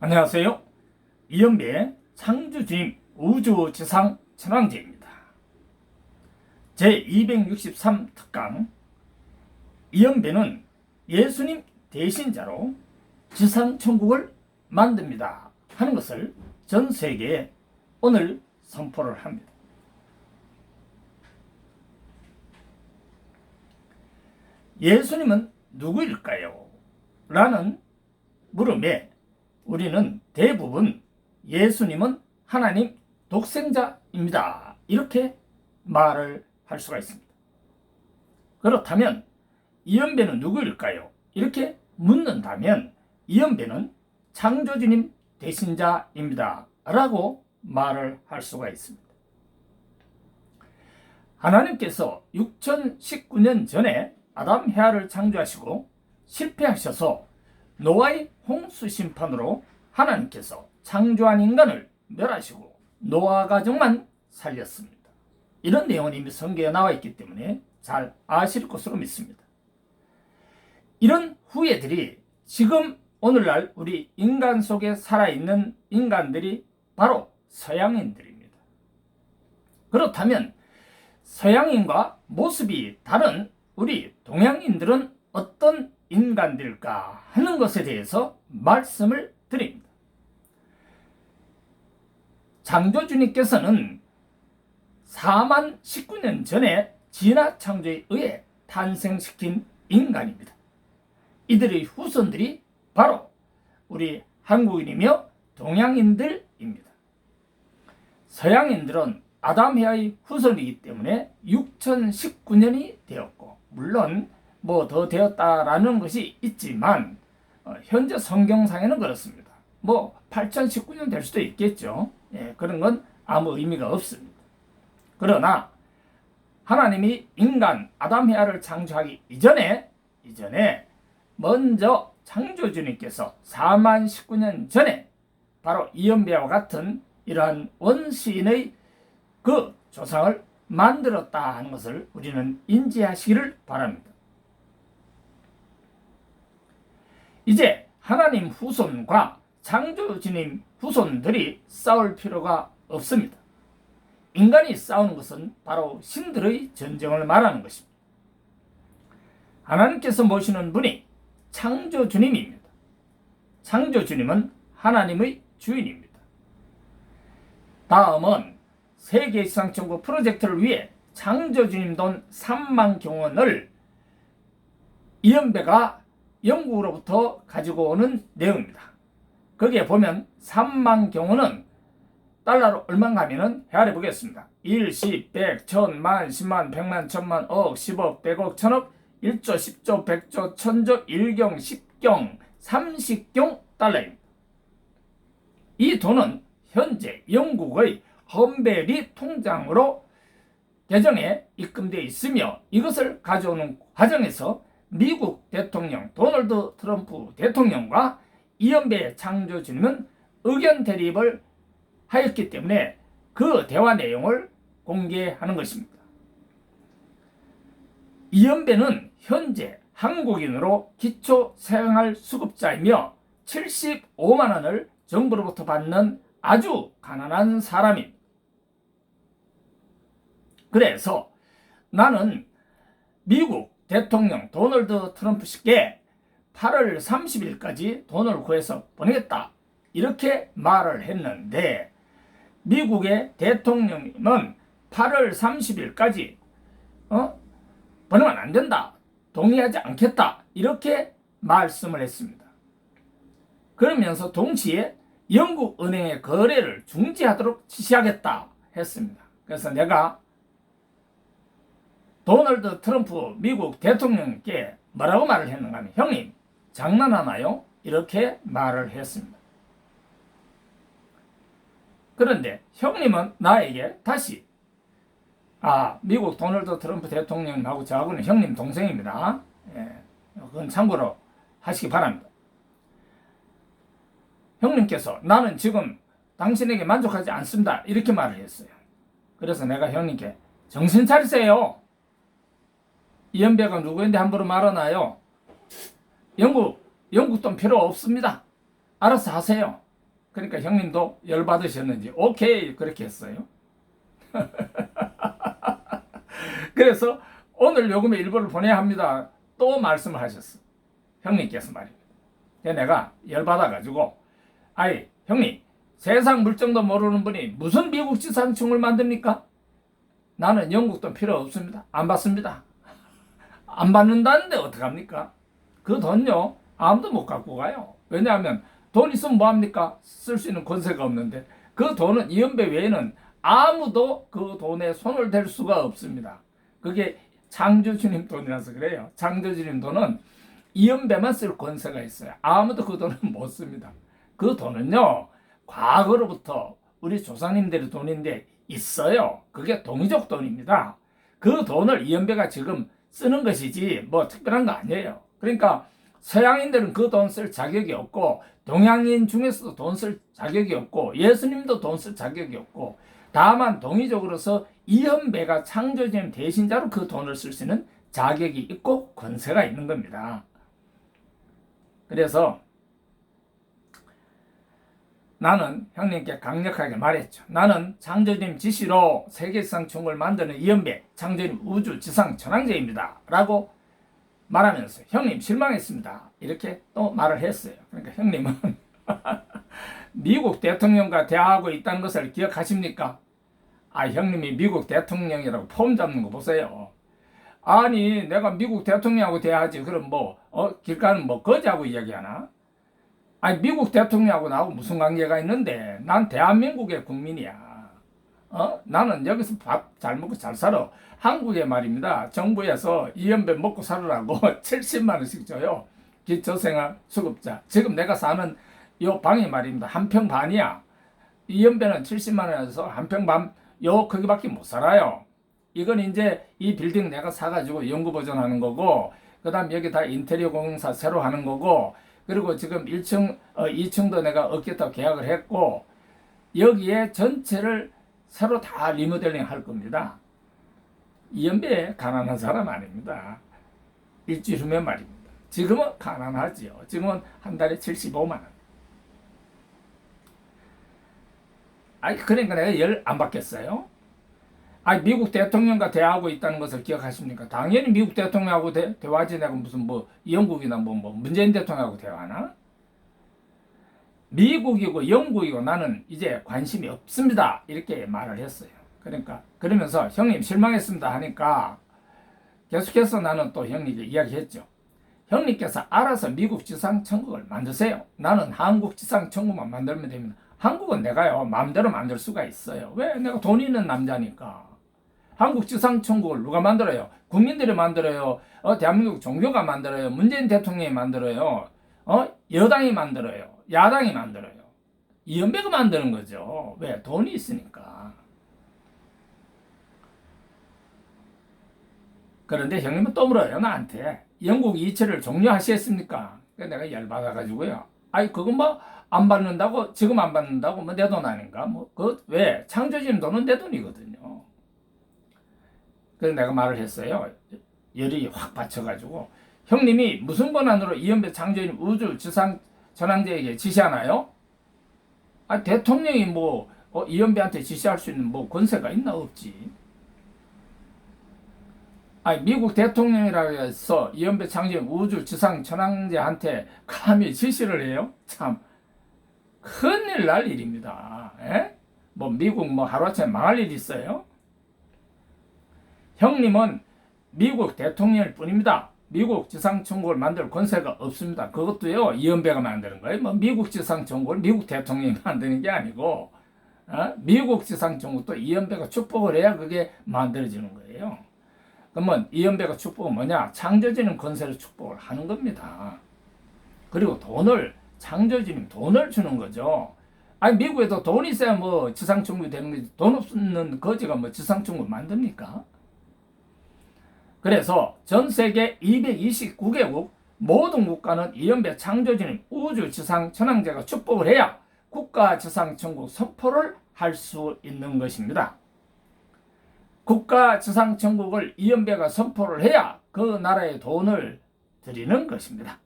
안녕하세요. 이연배의 창조주님 우주지상 천왕제입니다. 제263특강 이연배는 예수님 대신자로 지상천국을 만듭니다 하는 것을 전 세계에 오늘 선포를 합니다. 예수님은 누구일까요? 라는 물음에 우리는 대부분 예수님은 하나님 독생자입니다 이렇게 말을 할 수가 있습니다. 그렇다면 이연배는 누구일까요? 이렇게 묻는다면 이연배는 창조주님 대신자입니다 라고 말을 할 수가 있습니다. 하나님께서 6019년 전에 아담 해아를 창조하시고 실패하셔서 노아의 홍수 심판으로 하나님께서 창조한 인간을 멸하시고 노아 가족만 살렸습니다. 이런 내용은 이미 성경에 나와 있기 때문에 잘 아실 것으로 믿습니다. 이런 후예들이 지금 오늘날 우리 인간 속에 살아있는 인간들이 바로 서양인들입니다. 그렇다면 서양인과 모습이 다른 우리 동양인들은 어떤 인간들일까 하는 것에 대해서 말씀을 드립니다. 창조주님께서는 4만 19년 전에 진화 창조에 의해 탄생시킨 인간입니다. 이들의 후손들이 바로 우리 한국인이며 동양인들입니다. 서양인들은 아담 해아의 후손이기 때문에 6019년이 되었고, 물론 뭐 더 되었다라는 것이 있지만 현재 성경상에는 그렇습니다. 뭐 8019년 될 수도 있겠죠. 그런 건 아무 의미가 없습니다. 그러나 하나님이 인간 아담 해아를 창조하기 이전에 먼저 창조주님께서 4만 19년 전에 바로 이연배와 같은 이러한 원시인의 그 조상을 만들었다 하는 것을 우리는 인지하시기를 바랍니다. 이제 하나님 후손과 창조주님 후손들이 싸울 필요가 없습니다. 인간이 싸우는 것은 바로 신들의 전쟁을 말하는 것입니다. 하나님께서 모시는 분이 창조주님입니다. 창조주님은 하나님의 주인입니다. 다음은 세계 지상천국 프로젝트를 위해 창조주님 돈 3만 경원을 이연배가 영국으로부터 가지고 오는 내용입니다. 거기에 보면 3만 경원은 달러로 얼마인가 하면은 헤아려 보겠습니다. 1, 10, 100, 1000, 만, 10만, 100만, 1000만, 억, 10억, 100억, 1000억, 1조, 10조, 100조, 1000조, 1경, 10경, 30경 달러입니다. 이 돈은 현재 영국의 험베리 통장으로 계정에 입금되어 있으며 이것을 가져오는 과정에서 미국 대통령 도널드 트럼프 대통령과 이연배 창조주님은 의견 대립을 하였기 때문에 그 대화 내용을 공개하는 것입니다. 이연배는 현재 한국인으로 기초생활수급자이며 75만 원을 정부로부터 받는 아주 가난한 사람입니다. 그래서 나는 미국 대통령 도널드 트럼프 씨께 8월 30일까지 돈을 구해서 보내겠다 이렇게 말을 했는데 미국의 대통령은 8월 30일까지 보내면 안 된다, 동의하지 않겠다 이렇게 말씀을 했습니다. 그러면서 동시에 영국은행의 거래를 중지하도록 지시하겠다 했습니다. 그래서 내가 도널드 트럼프 미국 대통령께 뭐라고 말을 했는가 하면 형님 장난하나요? 이렇게 말을 했습니다. 그런데 형님은 나에게 다시 미국 도널드 트럼프 대통령하고 저하고는 형님 동생입니다. 그건 참고로 하시기 바랍니다. 형님께서 나는 지금 당신에게 만족하지 않습니다 이렇게 말을 했어요. 그래서 내가 형님께 정신 차리세요. 이연배가 누구인데 함부로 말하나요? 영국 돈 필요 없습니다. 알아서 하세요. 그러니까 형님도 열받으셨는지 오케이 그렇게 했어요. 그래서 오늘 요금의 일부를 보내야 합니다. 또 말씀을 하셨어. 형님께서 말입니다. 내가 열받아가지고 아이 형님 세상 물정도 모르는 분이 무슨 미국 지상청을 만듭니까? 나는 영국도 필요 없습니다. 안 받습니다. 안 받는다는데 어떡합니까? 그 돈요 아무도 못 갖고 가요. 왜냐하면 돈 있으면 뭐합니까? 쓸 수 있는 권세가 없는데 그 돈은 이연배 외에는 아무도 그 돈에 손을 댈 수가 없습니다. 그게 창조주님 돈이라서 그래요. 창조주님 돈은 이연배만 쓸 권세가 있어요. 아무도 그 돈은 못 씁니다. 그 돈은요 과거로부터 우리 조상님들의 돈인데 있어요. 그게 동이족 돈입니다. 그 돈을 이연배가 지금 쓰는 것이지 뭐 특별한 거 아니에요. 그러니까 서양인들은 그 돈 쓸 자격이 없고 동양인 중에서도 돈 쓸 자격이 없고 예수님도 돈 쓸 자격이 없고 다만 동의적으로서 이연배가 창조주님 대신자로 그 돈을 쓸 수 있는 자격이 있고 권세가 있는 겁니다. 그래서 나는 형님께 강력하게 말했죠. 나는 창조주님 지시로 세계지상총을 만드는 이연배 창조주님 우주 지상 천왕제입니다 라고 말하면서 형님 실망했습니다 이렇게 또 말을 했어요. 그러니까 형님은 미국 대통령과 대화하고 있다는 것을 기억하십니까? 아 형님이 미국 대통령이라고 폼 잡는 거 보세요. 아니 내가 미국 대통령하고 대화하지 그럼 뭐 길가는 뭐 거지하고 이야기하나? 아니 미국 대통령하고 나하고 무슨 관계가 있는데 난 대한민국의 국민이야. 나는 여기서 밥 잘 먹고 잘 살아. 한국에 말입니다. 정부에서 이연배 먹고 살으라고 70만 원씩 줘요. 기초생활 수급자. 지금 내가 사는 요 방이 말입니다. 한 평 반이야. 이연배는 70만 원에서 한 평 반 요 거기밖에 못 살아요. 이건 이제 이 빌딩 내가 사가지고 연구 보존하는 거고 그 다음 여기 다 인테리어 공사 새로 하는 거고 그리고 지금 1층, 2층도 내가 얻겠다고 계약을 했고 여기에 전체를 새로 다 리모델링 할 겁니다. 이연배 가난한 사람 아닙니다. 일주일 후면 말입니다. 지금은 가난하지요. 지금은 한 달에 75만 원. 아니 그러니까 내가 열 안 받겠어요? 아니 미국 대통령과 대화하고 있다는 것을 기억하십니까? 당연히 미국 대통령하고 대화하지 내가 무슨 뭐 영국이나 뭐 문재인 대통령하고 대화하나? 미국이고 영국이고 나는 이제 관심이 없습니다. 이렇게 말을 했어요. 그러니까 그러면서 형님 실망했습니다 하니까 계속해서 나는 또 형님께 이야기했죠. 형님께서 알아서 미국 지상천국을 만드세요. 나는 한국 지상천국만 만들면 됩니다. 한국은 내가요 마음대로 만들 수가 있어요. 왜? 내가 돈 있는 남자니까. 한국 지상천국을 누가 만들어요? 국민들이 만들어요. 대한민국 종교가 만들어요. 문재인 대통령이 만들어요. 여당이 만들어요. 야당이 만들어요. 이연배가 만드는 거죠. 왜? 돈이 있으니까. 그런데 형님은 또 물어요. 나한테. 영국 이체를 종료하시겠습니까? 내가 열받아가지고요. 아니 그건 뭐 안 받는다고 지금 안 받는다고 뭐 내 돈 아닌가? 뭐 그 왜? 창조주님 돈은 내 돈이거든요. 그래서 내가 말을 했어요. 열이 확 받쳐가지고 형님이 무슨 권한으로 이연배 창조주님 우주 지상 전황제에게 지시하나요? 아 대통령이 뭐 이연배한테 지시할 수 있는 뭐 권세가 있나? 없지. 아니 미국 대통령이라고 해서 이연배 창조주님 우주 지상 천왕제한테 감히 지시를 해요? 참 큰일 날 일입니다. 에? 뭐 미국 뭐 하루아침에 망할 일 있어요? 형님은 미국 대통령일 뿐입니다. 미국 지상천국을 만들 권세가 없습니다. 그것도요 이연배가 만드는 거예요. 뭐 미국 지상천국을 미국 대통령이 만드는 게 아니고 미국 지상천국도 이연배가 축복을 해야 그게 만들어지는 거예요. 그러면 이연배가 축복은 뭐냐? 창조주님 권세를 축복을 하는 겁니다. 그리고 창조주님 돈을 주는 거죠. 아니 미국에도 돈이 있어야 뭐 지상천국이 되는 거지. 돈 없는 거지가 뭐 지상천국을 만듭니까? 그래서 전 세계 229개국 모든 국가는 이연배 창조주님 우주 지상 천왕제가 축복을 해야 국가 지상천국 선포를 할 수 있는 것입니다. 국가 지상천국을 이연배가 선포를 해야 그 나라에 돈을 드리는 것입니다.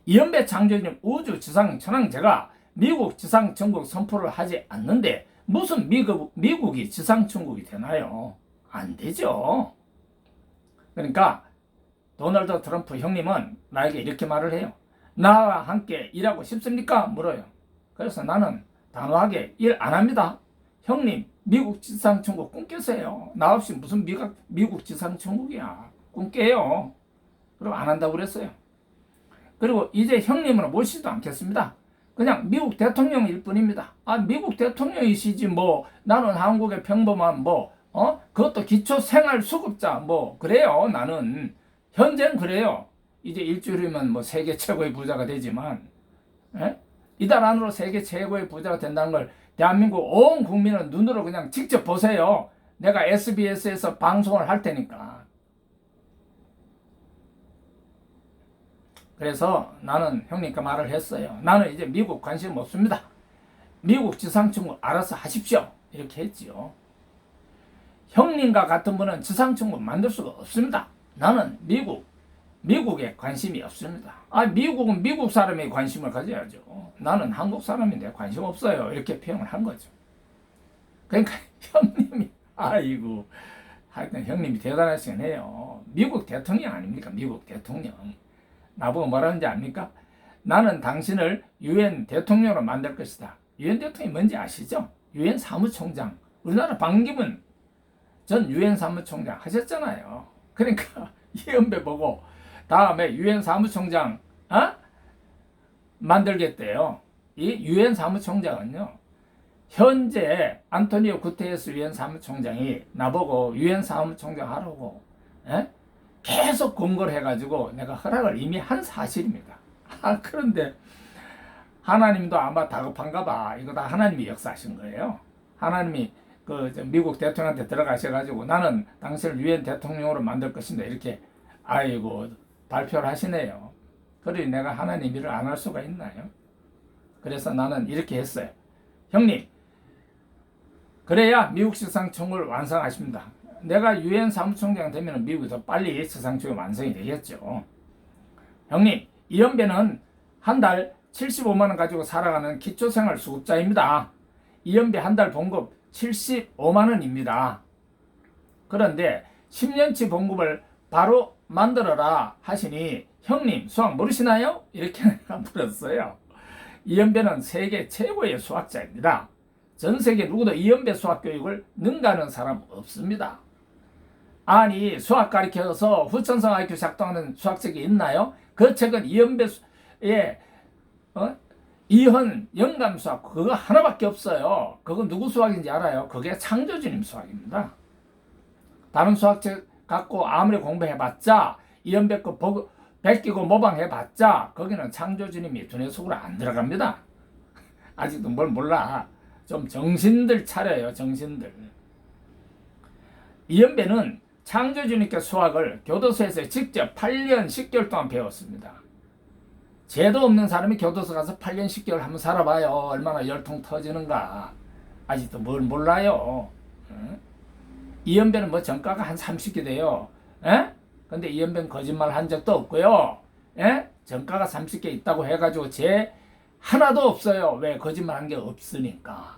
이연배 창조주님 우주 지상 천왕제가 미국 지상천국 선포를 하지 않는데 무슨 미국이 지상천국이 되나요? 안 되죠. 그러니까 도널드 트럼프 형님은 나에게 이렇게 말을 해요. 나와 함께 일하고 싶습니까? 물어요. 그래서 나는 단호하게 일 안 합니다. 형님, 미국 지상천국 꿈꾸세요. 나 없이 무슨 미국 지상천국이야. 꿈깨요. 그리고 안 한다고 그랬어요. 그리고 이제 형님은 모시지도 않겠습니다. 그냥 미국 대통령일 뿐입니다. 아, 미국 대통령이시지 뭐 나는 한국의 평범한 그것도 기초생활수급자 그래요. 나는 현재는 그래요. 이제 일주일이면 세계 최고의 부자가 되지만 이달 안으로 세계 최고의 부자가 된다는 걸 대한민국 온 국민은 눈으로 그냥 직접 보세요. 내가 SBS에서 방송을 할 테니까. 그래서 나는 형님과 말을 했어요. 나는 이제 미국 관심 없습니다. 미국 지상천국 알아서 하십시오. 이렇게 했지요. 형님과 같은 분은 지상천국 만들 수가 없습니다. 나는 미국에 관심이 없습니다. 아, 미국은 미국 사람이 관심을 가져야죠. 나는 한국 사람인데 관심 없어요. 이렇게 표현을 한 거죠. 그러니까 형님이 아이고 하여튼 형님이 대단하시네요. 미국 대통령 아닙니까? 미국 대통령. 나보고 뭐라는지 압니까? 나는 당신을 유엔 대통령으로 만들 것이다. 유엔 대통령이 뭔지 아시죠? 유엔 사무총장. 우리나라 반기문 전 유엔 사무총장 하셨잖아요. 그러니까 이연배 보고 다음에 유엔 사무총장 만들겠대요. 이 유엔 사무총장은요. 현재 안토니오 구테레스 유엔 사무총장이 나보고 유엔 사무총장 하라고 계속 공고를 해가지고 내가 허락을 이미 한 사실입니다. 그런데 하나님도 아마 다급한가 봐. 이거 다 하나님이 역사하신 거예요. 하나님이 미국 대통령한테 들어가셔가지고 나는 당신을 유엔 대통령으로 만들 것인다. 이렇게 아이고 발표를 하시네요. 그러니 내가 하나님 일을 안 할 수가 있나요? 그래서 나는 이렇게 했어요. 형님, 그래야 미국 지상천국을 완성하십니다. 내가 유엔 사무총장 되면 미국이 더 빨리 지상천국이 완성이 되겠죠. 형님, 이연배는 한 달 75만 원 가지고 살아가는 기초생활수급자입니다. 이연배 한 달 봉급 75만 원입니다. 그런데 10년치 봉급을 바로 만들어라 하시니 형님 수학 모르시나요? 이렇게 내가 물었어요. 이연배는 세계 최고의 수학자입니다. 전 세계 누구도 이연배 수학 교육을 능가하는 사람 없습니다. 아니 수학 가르쳐서 후천성 IQ 작동하는 수학책이 있나요? 그 책은 이연배의 이현 영감 수학 그거 하나밖에 없어요. 그거 누구 수학인지 알아요? 그게 창조주님 수학입니다. 다른 수학책 갖고 아무리 공부해봤자 이연배 거 베끼고 모방해봤자 거기는 창조주님이 두뇌 속으로 안 들어갑니다. 아직도 뭘 몰라. 좀 정신들 차려요. 정신들. 이연배는 창조주님께 수학을 교도소에서 직접 8년 10개월 동안 배웠습니다. 죄도 없는 사람이 교도소 가서 8년 10개월 한번 살아봐요. 얼마나 열통 터지는가. 아직도 뭘 몰라요. 이연배는 전과가 한 30개 돼요. 근데 이연배는 거짓말 한 적도 없고요. 전과가 30개 있다고 해가지고 죄 하나도 없어요. 왜? 거짓말 한 게 없으니까.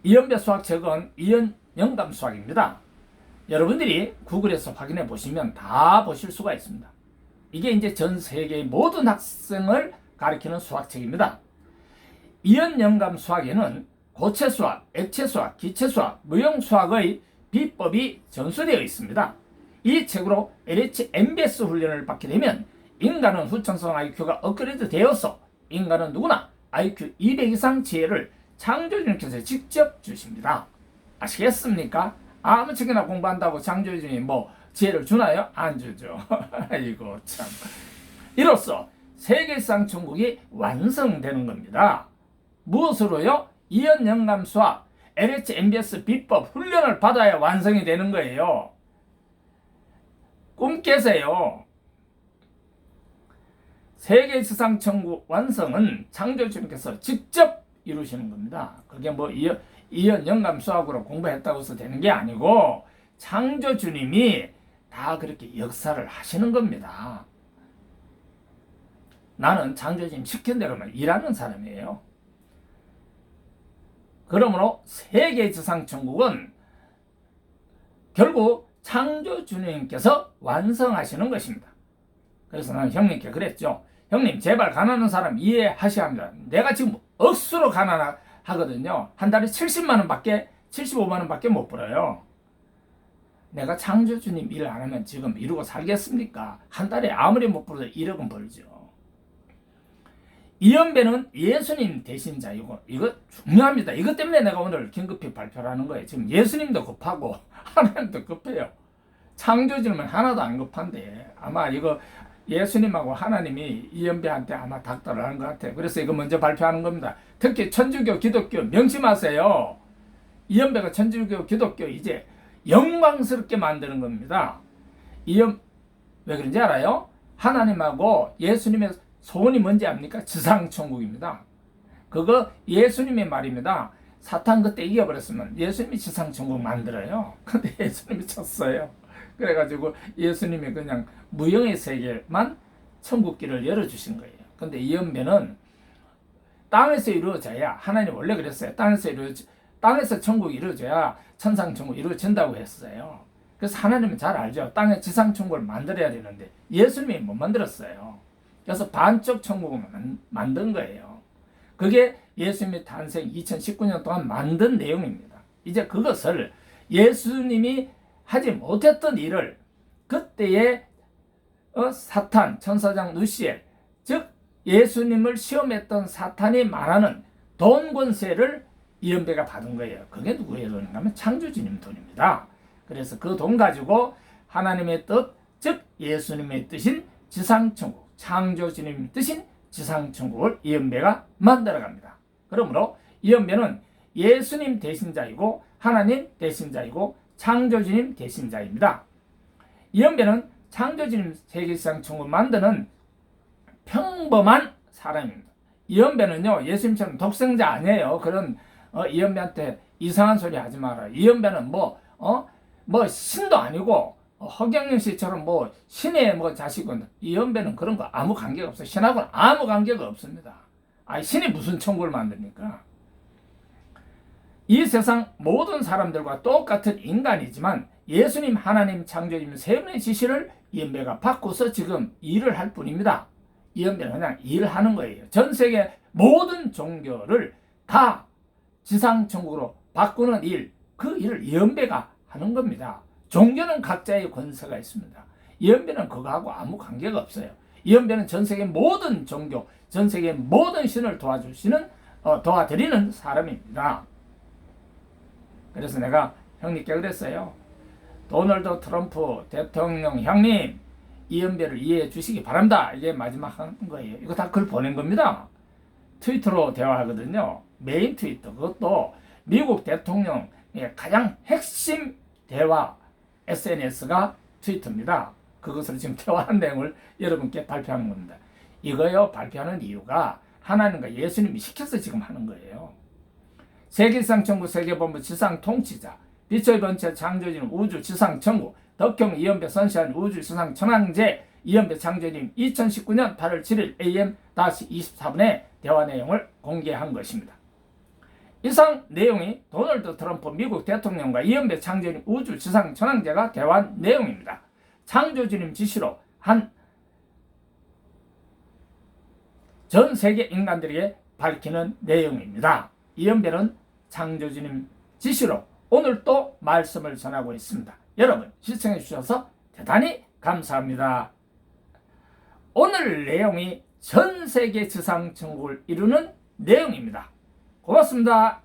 이연배 수학책은 이연 영감 수학입니다. 여러분들이 구글에서 확인해 보시면 다 보실 수가 있습니다. 이게 이제 전 세계의 모든 학생을 가리키는 수학책입니다. 이연 영감 수학에는 고체 수학, 액체 수학, 기체 수학, 무형 수학의 비법이 전수되어 있습니다. 이 책으로 LH MBS 훈련을 받게 되면 인간은 후천성 IQ가 업그레이드 되어서 인간은 누구나 IQ 200 이상 지혜를 창조주님께서 직접 주십니다. 아시겠습니까? 아무 책이나 공부한다고 창조주님이 지혜를 주나요? 안 주죠. 아이고 참. 이로써 세계상 천국이 완성되는 겁니다. 무엇으로요? 이연 영감 수학, LH MBS 비법 훈련을 받아야 완성이 되는 거예요. 꿈 깨세요. 세계 지상 천국 완성은 창조주님께서 직접 이루시는 겁니다. 그게 이연 영감 수학으로 공부했다고 해서 되는 게 아니고 창조주님이 다 그렇게 역사를 하시는 겁니다. 나는 창조주님 시킨 대로만 일하는 사람이에요. 그러므로 세계 지상천국은 결국 창조주님께서 완성하시는 것입니다. 그래서 나는 형님께 그랬죠. 형님 제발 가난한 사람 이해하셔야 합니다. 내가 지금 억수로 가난하거든요. 한 달에 70만 원밖에 75만 원밖에 못 벌어요. 내가 창조주님 일 안 하면 지금 이루고 살겠습니까? 한 달에 아무리 못 벌어도 1억은 벌죠. 이연배는 예수님 대신 자이고, 이거 중요합니다. 이것 때문에 내가 오늘 긴급히 발표를 하는 거예요. 지금 예수님도 급하고 하나님도 급해요. 창조주님은 하나도 안 급한데 아마 이거 예수님하고 하나님이 이연배한테 아마 닥달을 하는 것 같아요. 그래서 이거 먼저 발표하는 겁니다. 특히 천주교, 기독교 명심하세요. 이연배가 천주교, 기독교 이제 영광스럽게 만드는 겁니다. 왜 그런지 알아요? 하나님하고 예수님의 소원이 뭔지 압니까? 지상천국입니다. 그거 예수님의 말입니다. 사탄 그때 이겨버렸으면 예수님이 지상천국 만들어요. 근데 예수님이 쳤어요. 그래가지고 예수님이 그냥 무형의 세계만 천국길을 열어주신 거예요. 근데 이 연배는 땅에서 이루어져야, 하나님 원래 그랬어요. 땅에서 천국이 이루어져야 천상천국이 이루어진다고 했어요. 그래서 하나님은 잘 알죠. 땅에 지상천국을 만들어야 되는데 예수님이 못 만들었어요. 그래서 반쪽 천국을 만든 거예요. 그게 예수님의 탄생 2019년 동안 만든 내용입니다. 이제 그것을 예수님이 하지 못했던 일을 그때의 사탄, 천사장 누시엘, 즉 예수님을 시험했던 사탄이 말하는 돈 권세를 이연배가 받은 거예요. 그게 누구의 돈인가 하면 창조주님 돈입니다. 그래서 그 돈 가지고 하나님의 뜻, 즉 예수님의 뜻인 지상천국, 창조주님의 뜻인 지상천국을 이연배가 만들어갑니다. 그러므로 이연배는 예수님 대신자이고 하나님 대신자이고 창조주님 대신자입니다. 이연배는 창조주님 세계지상천국을 만드는 평범한 사람입니다. 이연배는요 예수님처럼 독생자 아니에요. 그런 이연배한테 이상한 소리 하지 마라. 이연배는 뭐 신도 아니고 허경영 씨처럼 뭐 신의 자식은, 이연배는 그런 거 아무 관계가 없어요. 신하고는 아무 관계가 없습니다. 신이 무슨 천국을 만듭니까? 이 세상 모든 사람들과 똑같은 인간이지만 예수님, 하나님, 창조주님 세 분의 지시를 이연배가 받고서 지금 일을 할 뿐입니다. 이연배는 그냥 일하는 거예요. 전 세계 모든 종교를 다 지상천국으로 바꾸는 일, 그 일을 이연배가 하는 겁니다. 종교는 각자의 권세가 있습니다. 이연배는 그거하고 아무 관계가 없어요. 이연배는 전 세계 모든 종교, 전 세계 모든 신을 도와드리는 사람입니다. 그래서 내가 형님께 그랬어요. 도널드 트럼프 대통령 형님, 이연배를 이해해 주시기 바랍니다. 이게 마지막 한 거예요. 이거 다 글 보낸 겁니다. 트위터로 대화하거든요. 메인 트위터. 그것도 미국 대통령의 가장 핵심 대화 SNS가 트위터입니다. 그것을 지금 대화한 내용을 여러분께 발표하는 겁니다. 이거요 발표하는 이유가 하나님과 예수님이 시켜서 지금 하는 거예요. 세계지상천국 세계본부 지상통치자, 빛의 번째 창조주님 우주 지상천국, 덕형 이연배 선시한 우주 지상천왕제 이연배 창조주님 2019년 8월 7일 AM 24분에 대화 내용을 공개한 것입니다. 이상 내용이 도널드 트럼프 미국 대통령과 이연배 창조주님 우주 지상천왕제가 대화한 내용입니다. 창조주님 지시로 한 전 세계 인간들에게 밝히는 내용입니다. 이연배는 창조주님 지시로 오늘 또 말씀을 전하고 있습니다. 여러분 시청해 주셔서 대단히 감사합니다. 오늘 내용이 전 세계 지상천국을 이루는 내용입니다. 고맙습니다.